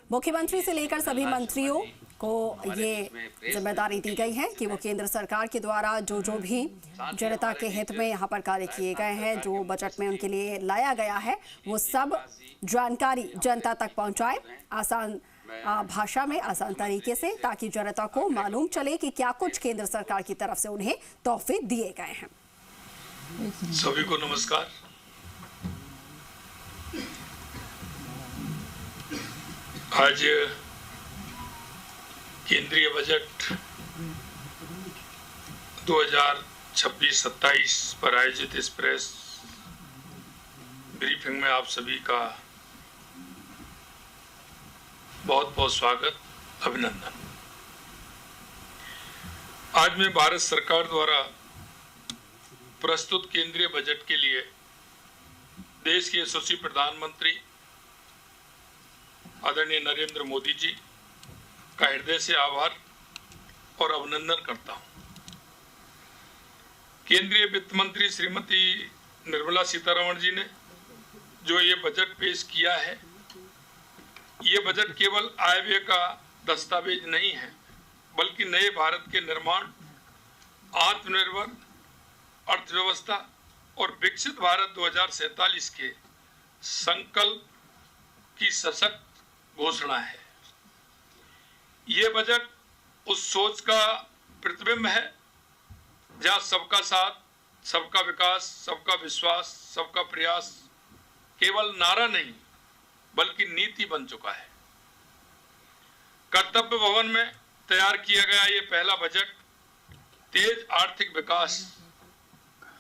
मुख्यमंत्री से लेकर सभी मंत्रियों को ये जिम्मेदारी दी गई है कि वो केंद्र सरकार के द्वारा जो भी जनता के हित में यहाँ पर कार्य किए गए हैं, जो बजट में उनके लिए लाया गया है, वो सब जानकारी जनता तक पहुँचाए आसान भाषा में, आसान तरीके से, ताकि जनता को मालूम चले कि क्या कुछ केंद्र सरकार की तरफ से उन्हें तोहफे दिए गए हैं। सभी को नमस्कार। आज केंद्रीय बजट 2026-27 पर आयोजित इस प्रेस ब्रीफिंग में आप सभी का बहुत बहुत स्वागत, अभिनंदन। आज मैं भारत सरकार द्वारा प्रस्तुत केंद्रीय बजट के लिए देश के यशस्वी प्रधानमंत्री आदरणीय नरेंद्र मोदी जी का हृदय से आभार और अभिनंदन करता हूं। केंद्रीय वित्त मंत्री श्रीमती निर्मला सीतारमण जी ने जो ये बजट पेश किया है, ये बजट केवल आय व्यय का दस्तावेज नहीं है, बल्कि नए भारत के निर्माण, आत्मनिर्भर अर्थव्यवस्था और विकसित भारत 2047 के संकल्प की सशक्त घोषणा है। ये बजट उस सोच का प्रतिबिंब है जहां सबका साथ, सबका विकास, सबका विश्वास, सबका प्रयास केवल नारा नहीं बल्कि नीति बन चुका है। कर्तव्य भवन में तैयार किया गया ये पहला बजट तेज आर्थिक विकास,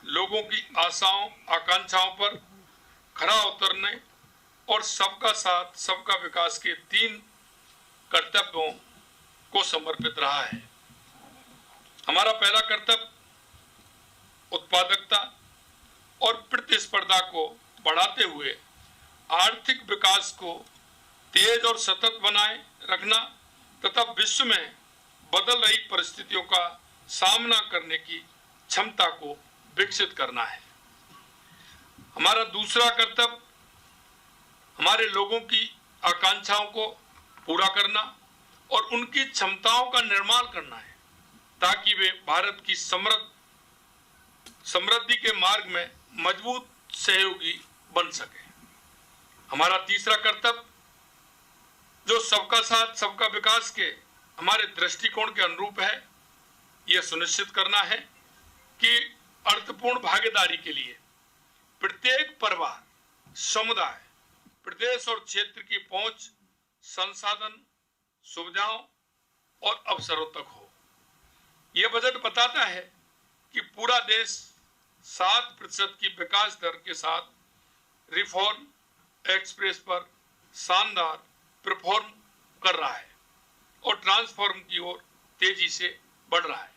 लोगों की आशाओं आकांक्षाओं पर खरा उतरने और सबका साथ सबका विकास के 3 कर्तव्यों को समर्पित रहा है। हमारा पहला कर्तव्य उत्पादकता और प्रतिस्पर्धा को बढ़ाते हुए आर्थिक विकास को तेज और सतत बनाए रखना तथा विश्व में बदल रही परिस्थितियों का सामना करने की क्षमता को विकसित करना है। हमारा दूसरा कर्तव्य हमारे लोगों की आकांक्षाओं को पूरा करना और उनकी क्षमताओं का निर्माण करना है, ताकि वे भारत की समृद्धि के मार्ग में मजबूत सहयोगी बन सके। हमारा तीसरा कर्तव्य जो सबका साथ सबका विकास के हमारे दृष्टिकोण के अनुरूप है, यह सुनिश्चित करना है कि अर्थपूर्ण भागीदारी के लिए प्रत्येक परिवार, समुदाय, प्रदेश और क्षेत्र की पहुंच संसाधन, सुविधाओं और अवसरों तक हो। यह बजट बताता है कि पूरा देश 7% की विकास दर के साथ रिफॉर्म एक्सप्रेस पर शानदार परफॉर्म कर रहा है और ट्रांसफॉर्म की ओर तेजी से बढ़ रहा है।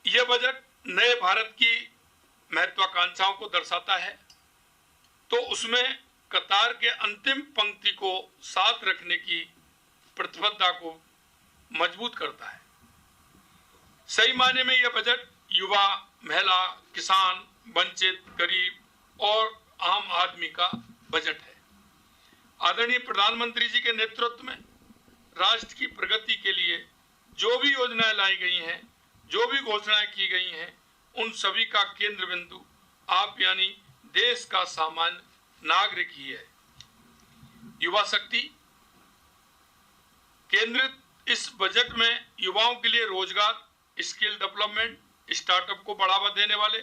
यह बजट नए भारत की महत्वाकांक्षाओं को दर्शाता है, तो उसमें कतार के अंतिम पंक्ति को साथ रखने की प्रतिबद्धता को मजबूत करता है। सही मायने में यह बजट युवा, महिला, किसान, वंचित, गरीब और आम आदमी का बजट है। आदरणीय प्रधानमंत्री जी के नेतृत्व में राष्ट्र की प्रगति के लिए जो भी योजनाएं लाई गई हैं, जो भी घोषणाएं की गई हैं, उन सभी का केंद्र बिंदु आप यानी देश का सामान्य नागरिक ही है। युवा शक्ति केंद्रित इस बजट में युवाओं के लिए रोजगार, स्किल डेवलपमेंट, स्टार्टअप को बढ़ावा देने वाले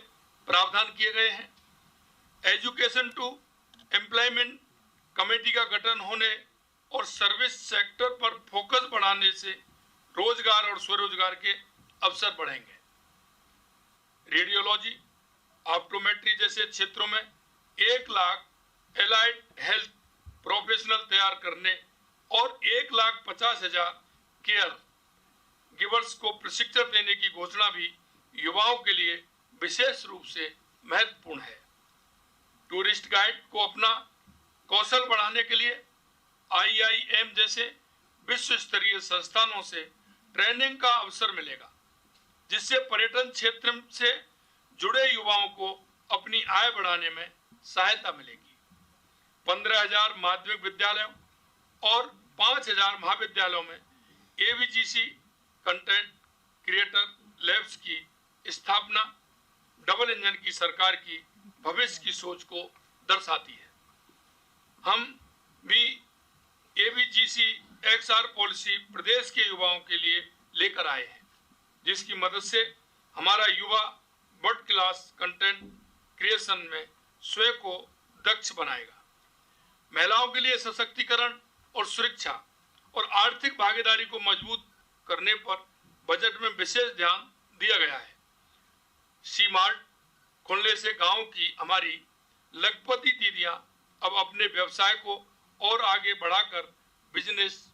प्रावधान किए गए हैं। एजुकेशन टू एम्प्लॉयमेंट कमेटी का गठन होने और सर्विस सेक्टर पर फोकस बढ़ाने से रोजगार और स्वरोजगार के अवसर बढ़ेंगे। रेडियोलॉजी, ऑप्टोमेट्री जैसे क्षेत्रों में 1 लाख एलाइड हेल्थ प्रोफेशनल तैयार करने और 1,50,000 केयर गिवर्स को प्रशिक्षण देने की घोषणा भी युवाओं के लिए विशेष रूप से महत्वपूर्ण है। टूरिस्ट गाइड को अपना कौशल बढ़ाने के लिए IIM जैसे विश्व स्तरीय संस्थानों से ट्रेनिंग का अवसर मिलेगा, जिससे पर्यटन क्षेत्र से जुड़े युवाओं को अपनी आय बढ़ाने में सहायता मिलेगी। 15,000 माध्यमिक विद्यालयों और 5,000 महाविद्यालयों में एवीजीसी कंटेंट क्रिएटर लैब्स की स्थापना डबल इंजन की सरकार की भविष्य की सोच को दर्शाती है। हम भी एवीजीसी XR पॉलिसी प्रदेश के युवाओं के लिए लेकर आए हैं, जिसकी मदद से हमारा युवा वर्ल्ड क्लास कंटेंट क्रिएशन में स्वयं को दक्ष बनाएगा। महिलाओं के लिए सशक्तिकरण और सुरक्षा और आर्थिक भागीदारी को मजबूत करने पर बजट में विशेष ध्यान दिया गया है। सी-मार्ट खुलने से गांव की हमारी लखपति दीदियां अब अपने व्यवसाय को और आगे बढ़ाकर बिजनेस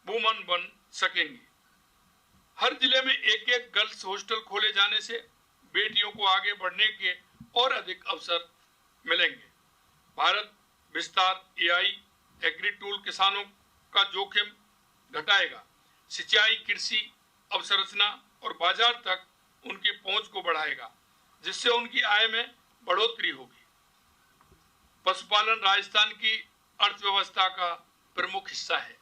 वुमन बन सकेंगी। हर जिले में एक गर्ल्स हॉस्टल खोले जाने से बेटियों को आगे बढ़ने के और अधिक अवसर मिलेंगे। भारत विस्तार AI एग्री टूल किसानों का जोखिम घटाएगा। सिंचाई, कृषि अवसंरचना और बाजार तक उनकी पहुंच को बढ़ाएगा, जिससे उनकी आय में बढ़ोतरी होगी। पशुपालन राजस्थान की अर्थव्यवस्था का प्रमुख हिस्सा है।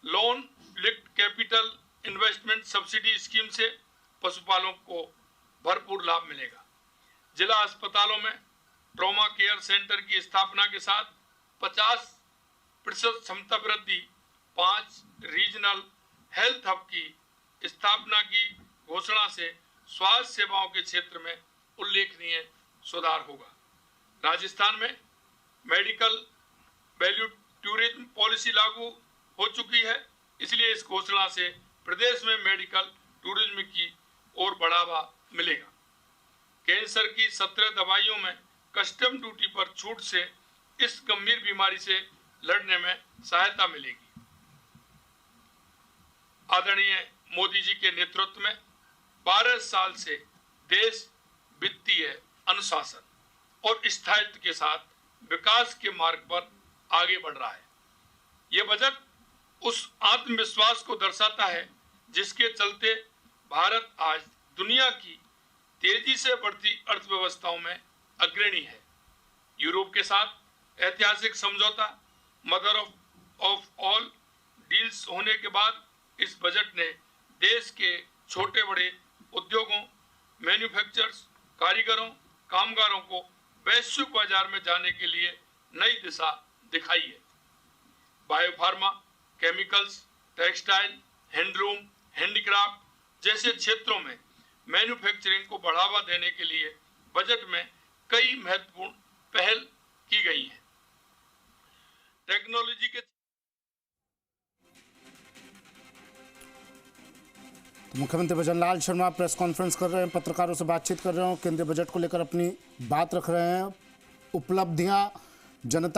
Loan linked capital investment subsidy scheme से पशुपालकों को भरपूर लाभ मिलेगा। जिला अस्पतालों में ट्रॉमा केयर सेंटर की स्थापना के साथ 50% क्षमता वृद्धि, 5 रीजनल हेल्थ हब की स्थापना की घोषणा से स्वास्थ्य सेवाओं के क्षेत्र में उल्लेखनीय सुधार होगा। राजस्थान में मेडिकल वैल्यू टूरिज्म पॉलिसी लागू हो चुकी है, इसलिए इस घोषणा से प्रदेश में मेडिकल टूरिज्म की ओर बढ़ावा मिलेगा। कैंसर की 17 दवाइयों में कस्टम ड्यूटी पर छूट से इस गंभीर बीमारी से लड़ने में सहायता मिलेगी। आदरणीय मोदी जी के नेतृत्व में 12 साल से देश वित्तीय अनुशासन और स्थायित्व के साथ विकास के मार्ग पर आगे बढ़ रहा है। यह बजट उस आत्मविश्वास को दर्शाता है जिसके चलते भारत आज दुनिया की तेजी से बढ़ती अर्थव्यवस्थाओं में अग्रणी है। यूरोप के साथ ऐतिहासिक समझौता मदर ऑफ ऑल डील्स होने के बाद इस बजट ने देश के छोटे बड़े उद्योगों, मैन्युफैक्चरर्स, कारीगरों, कामगारों को वैश्विक बाजार में जाने के लिए नई दिशा दिखाई है। Biopharma, chemicals, textile, handloom, handicraft जैसे क्षेत्रों में मैन्युफैक्चरिंग को बढ़ावा देने के लिए बजट में कई महत्वपूर्ण पहल की गई है। टेक्नोलॉजी के मुख्यमंत्री भजनलाल शर्मा प्रेस कॉन्फ्रेंस कर रहे हैं, पत्रकारों से बातचीत कर रहे हैं, केंद्रीय बजट को लेकर अपनी बात रख रहे हैं। उपलब्धियां जनता